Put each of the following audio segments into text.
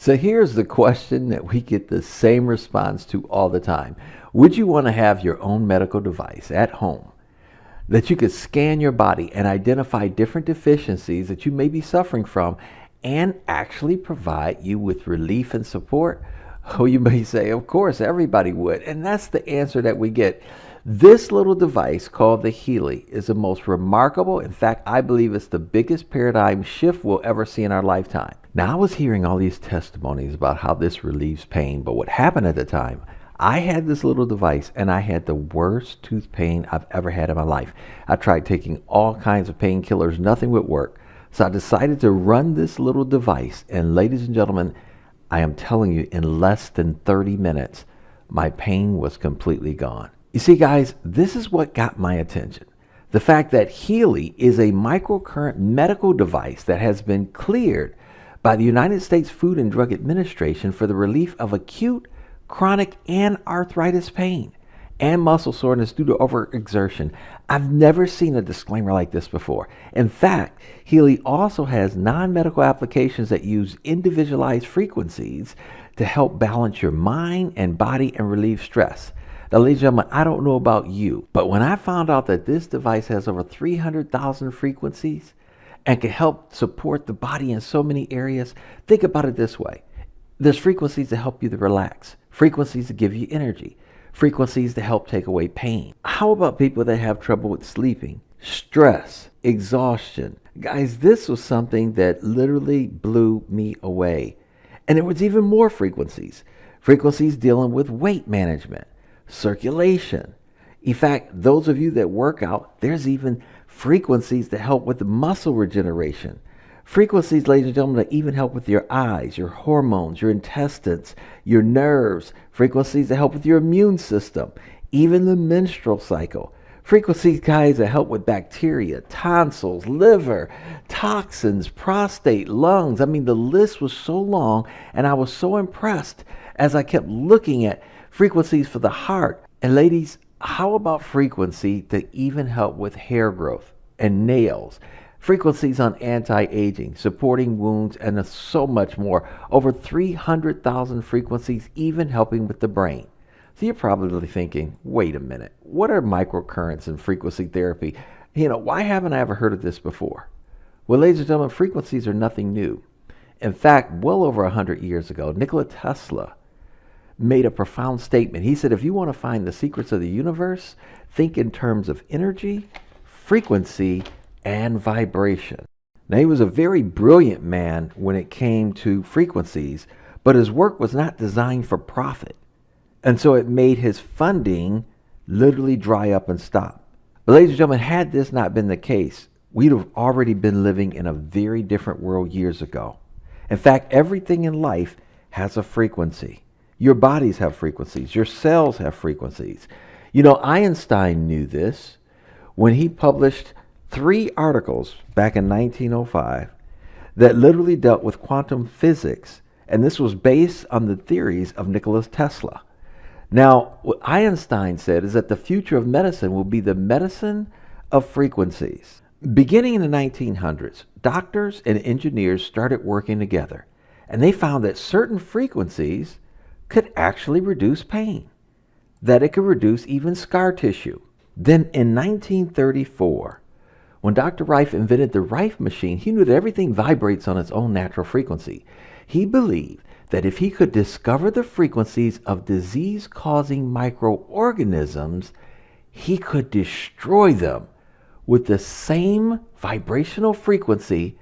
So here's the question that we get the same response to all the time. Would you want to have your own medical device at home that you could scan your body and identify different deficiencies that you may be suffering from and actually provide you with relief and support? Oh, you may say, of course, everybody would. And that's the answer that we get. This little device called the Healy is the most remarkable. In fact, I believe it's the biggest paradigm shift we'll ever see in our lifetime. Now, I was hearing all these testimonies about how this relieves pain, but what happened at the time, I had this little device and I had the worst tooth pain I've ever had in my life. I tried taking all kinds of painkillers, nothing would work. So I decided to run this little device, and ladies and gentlemen, I am telling you, in less than 30 minutes, my pain was completely gone. You see, guys, this is what got my attention. The fact that Healy is a microcurrent medical device that has been cleared by the United States Food and Drug Administration for the relief of acute, chronic, and arthritis pain and muscle soreness due to overexertion. I've never seen a disclaimer like this before. In fact, Healy also has non-medical applications that use individualized frequencies to help balance your mind and body and relieve stress. Now, ladies and gentlemen, I don't know about you, but when I found out that this device has over 300,000 frequencies and can help support the body in so many areas, think about it this way. There's frequencies to help you to relax, frequencies to give you energy, frequencies to help take away pain. How about people that have trouble with sleeping, stress, exhaustion? Guys, this was something that literally blew me away. And there was even more frequencies dealing with weight management, circulation. In fact, those of you that work out, there's even frequencies that help with the muscle regeneration. Frequencies, ladies and gentlemen, that even help with your eyes, your hormones, your intestines, your nerves. Frequencies that help with your immune system, even the menstrual cycle. Frequencies, guys, that help with bacteria, tonsils, liver, toxins, prostate, lungs. I mean, the list was so long, and I was so impressed as I kept looking at frequencies for the heart. And ladies, how about frequency to even help with hair growth and nails? Frequencies on anti-aging, supporting wounds, and so much more. Over 300,000 frequencies, even helping with the brain. So you're probably thinking, wait a minute, what are microcurrents and frequency therapy? Why haven't I ever heard of this before? Well, ladies and gentlemen, frequencies are nothing new. In fact, well over 100 years ago, Nikola Tesla made a profound statement. He said, if you want to find the secrets of the universe, think in terms of energy, frequency, and vibration. Now, he was a very brilliant man when it came to frequencies, but his work was not designed for profit. And so it made his funding literally dry up and stop. But ladies and gentlemen, had this not been the case, we'd have already been living in a very different world years ago. In fact, everything in life has a frequency. Your bodies have frequencies. Your cells have frequencies. Einstein knew this when he published 3 articles back in 1905 that literally dealt with quantum physics. And this was based on the theories of Nikola Tesla. Now, what Einstein said is that the future of medicine will be the medicine of frequencies. Beginning in the 1900s, doctors and engineers started working together, and they found that certain frequencies could actually reduce pain, that it could reduce even scar tissue. Then in 1934, when Dr. Rife invented the Rife machine, he knew that everything vibrates on its own natural frequency. He believed that if he could discover the frequencies of disease-causing microorganisms, he could destroy them with the same vibrational frequency,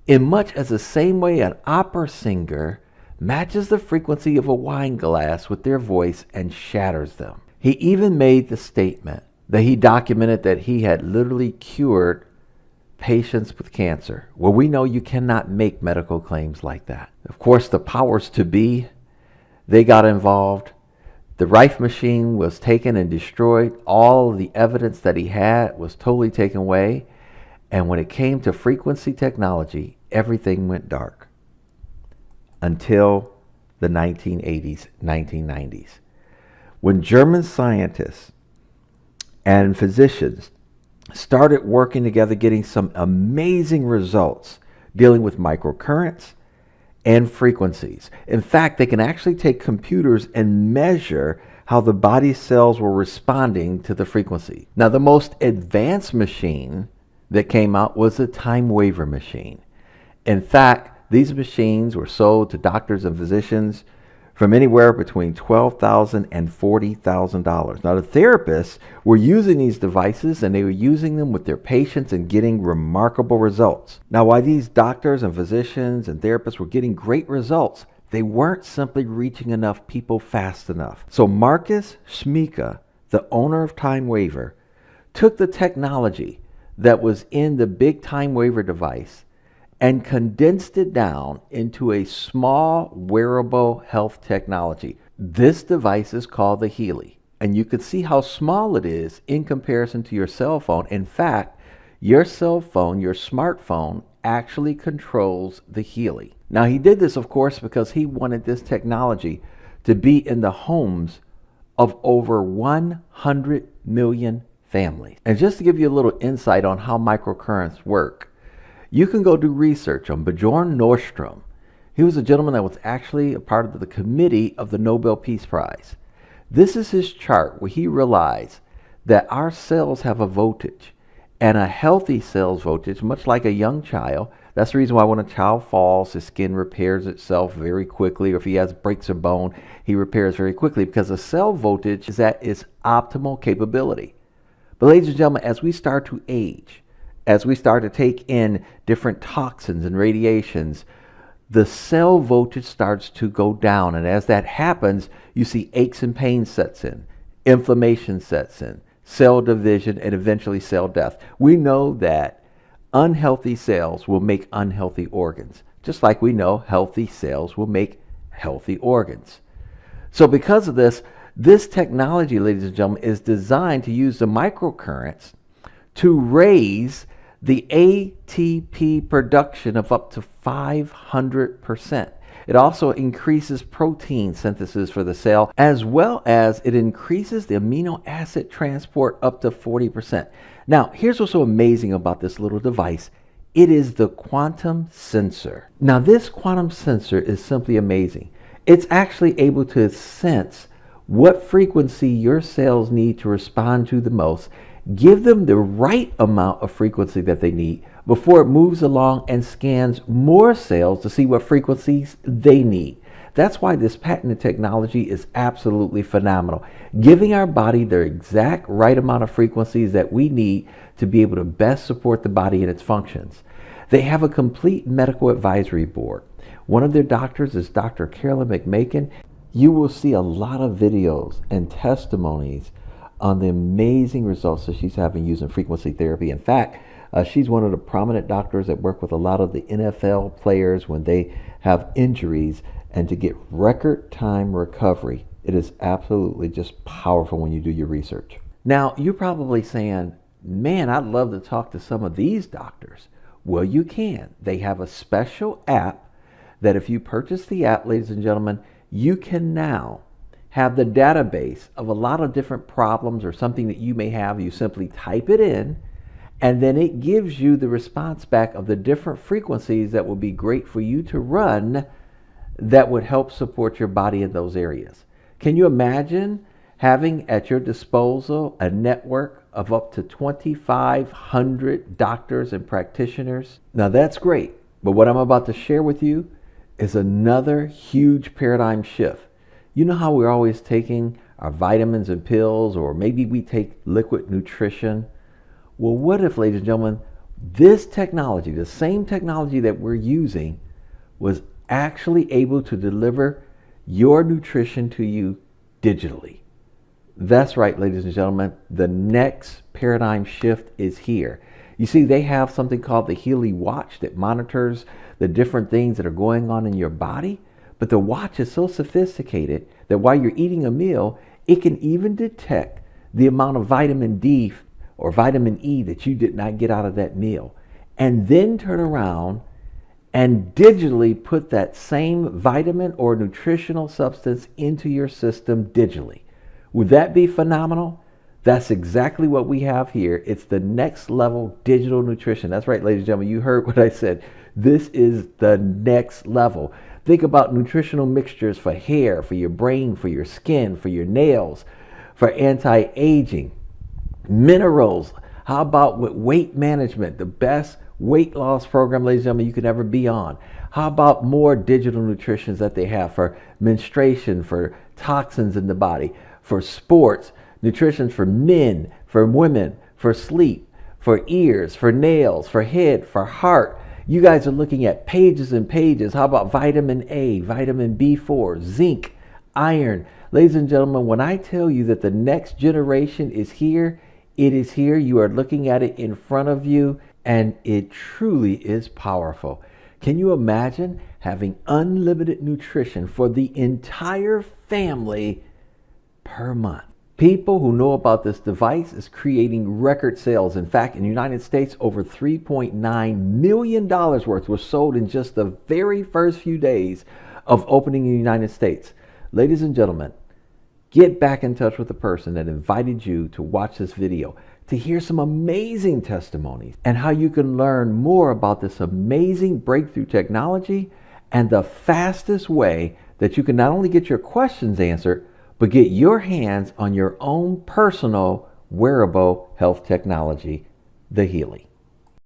in much as the same way an opera singer matches the frequency of a wine glass with their voice and shatters them. He even made the statement that he documented that he had literally cured patients with cancer. Well, we know you cannot make medical claims like that. Of course, the powers to be, they got involved. The Rife machine was taken and destroyed. All of the evidence that he had was totally taken away. And when it came to frequency technology, everything went dark. Until the 1980s, 1990s, when German scientists and physicians started working together, getting some amazing results dealing with microcurrents and frequencies. In fact, they can actually take computers and measure how the body cells were responding to the frequency. Now, the most advanced machine that came out was a time waver machine. In fact, these machines were sold to doctors and physicians from anywhere between $12,000 and $40,000. Now, the therapists were using these devices and they were using them with their patients and getting remarkable results. Now, while these doctors and physicians and therapists were getting great results, they weren't simply reaching enough people fast enough. So Marcus Schmieke, the owner of Time Waver, took the technology that was in the big Time Waver device and condensed it down into a small wearable health technology. This device is called the Healy, and you can see how small it is in comparison to your cell phone. In fact, your cell phone, your smartphone, actually controls the Healy. Now, he did this, of course, because he wanted this technology to be in the homes of over 100 million families. And just to give you a little insight on how microcurrents work, you can go do research on Bjorn Nordstrom. He was a gentleman that was actually a part of the committee of the Nobel Peace Prize. This is his chart where he realized that our cells have a voltage, and a healthy cell's voltage, much like a young child. That's the reason why when a child falls, his skin repairs itself very quickly, or if he breaks a bone, he repairs very quickly, because the cell voltage is at its optimal capability. But ladies and gentlemen, as we start to age, as we start to take in different toxins and radiations, the cell voltage starts to go down. And as that happens, you see aches and pains sets in, inflammation sets in, cell division, and eventually cell death. We know that unhealthy cells will make unhealthy organs, just like we know healthy cells will make healthy organs. So because of this, this technology, ladies and gentlemen, is designed to use the microcurrents to raise the ATP production of up to 500%. It also increases protein synthesis for the cell, as well as it increases the amino acid transport up to 40%. Now, here's what's so amazing about this little device. It is the quantum sensor. Now, this quantum sensor is simply amazing. It's actually able to sense what frequency your cells need to respond to the most, give them the right amount of frequency that they need before it moves along and scans more cells to see what frequencies they need. That's why this patented technology is absolutely phenomenal, giving our body the exact right amount of frequencies that we need to be able to best support the body and its functions. They have a complete medical advisory board. One of their doctors is Dr. Carolyn McMakin. You will see a lot of videos and testimonies on the amazing results that she's having using frequency therapy. In fact, she's one of the prominent doctors that work with a lot of the NFL players when they have injuries, and to get record time recovery. It is absolutely just powerful when you do your research. Now, you're probably saying, man, I'd love to talk to some of these doctors. Well, you can. They have a special app that if you purchase the app, ladies and gentlemen, you can now have the database of a lot of different problems or something that you may have. You simply type it in, and then it gives you the response back of the different frequencies that will be great for you to run that would help support your body in those areas. Can you imagine having at your disposal a network of up to 2,500 doctors and practitioners? Now that's great, but what I'm about to share with you is another huge paradigm shift. You know how we're always taking our vitamins and pills, or maybe we take liquid nutrition? Well, what if, ladies and gentlemen, this technology, the same technology that we're using, was actually able to deliver your nutrition to you digitally? That's right, ladies and gentlemen, the next paradigm shift is here. You see, they have something called the Healy watch that monitors the different things that are going on in your body. But the watch is so sophisticated that while you're eating a meal, it can even detect the amount of vitamin D or vitamin E that you did not get out of that meal, and then turn around and digitally put that same vitamin or nutritional substance into your system digitally. Would that be phenomenal? That's exactly what we have here. It's the next level digital nutrition. That's right, ladies and gentlemen, you heard what I said. This is the next level. Think about nutritional mixtures for hair, for your brain, for your skin, for your nails, for anti-aging. Minerals. How about with weight management, the best weight loss program, ladies and gentlemen, you could ever be on? How about more digital nutritions that they have for menstruation, for toxins in the body, for sports, nutrition for men, for women, for sleep, for ears, for nails, for head, for heart. You guys are looking at pages and pages. How about vitamin A, vitamin B4, zinc, iron? Ladies and gentlemen, when I tell you that the next generation is here, it is here. You are looking at it in front of you, and it truly is powerful. Can you imagine having unlimited nutrition for the entire family per month? People who know about this device is creating record sales. In fact, in the United States, over $3.9 million worth was sold in just the very first few days of opening in the United States. Ladies and gentlemen, get back in touch with the person that invited you to watch this video to hear some amazing testimonies and how you can learn more about this amazing breakthrough technology and the fastest way that you can not only get your questions answered, but get your hands on your own personal wearable health technology, the Healy.